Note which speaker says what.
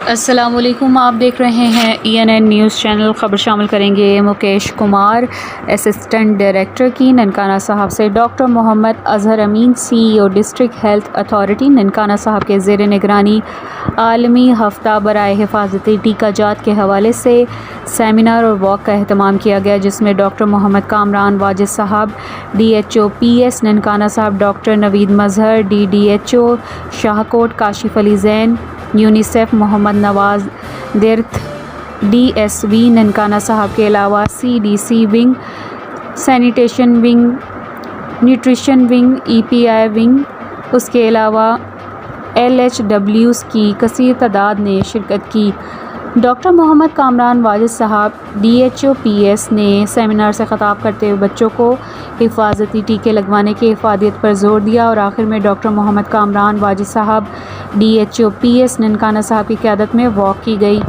Speaker 1: السلام علیکم، آپ دیکھ رہے ہیں ENN نیوز چینل۔ خبر شامل کریں گے مکیش کمار اسسٹنٹ ڈائریکٹر کی ننکانہ صاحب سے ڈاکٹر محمد اظہر امین CEO district health authority Nankana Sahib کے زیر نگرانی عالمی ہفتہ برائے حفاظتی ٹیکہ جات کے حوالے سے سیمینار اور واک کا اہتمام کیا گیا، جس میں ڈاکٹر محمد کامران واجد صاحب DHO PS Nankana Sahib, doctor Naveed Mazhar DDHO Shahkot, Kashif Ali Zain UNICEF, Muhammad Nawaz دیرتھ DSV ننکانہ صاحب کے علاوہ CDC wing, sanitation wing, nutrition wing, EPI wing, اس کے علاوہ LHWs کی کثیر تعداد نے شرکت کی۔ ڈاکٹر محمد کامران واجد صاحب DHO PS نے سیمینار سے خطاب کرتے ہوئے بچوں کو حفاظتی ٹیکے لگوانے کی افادیت پر زور دیا اور آخر میں ڈاکٹر محمد کامران واجد صاحب DHO PS ننکانہ صاحب کی قیادت میں واک کی گئی۔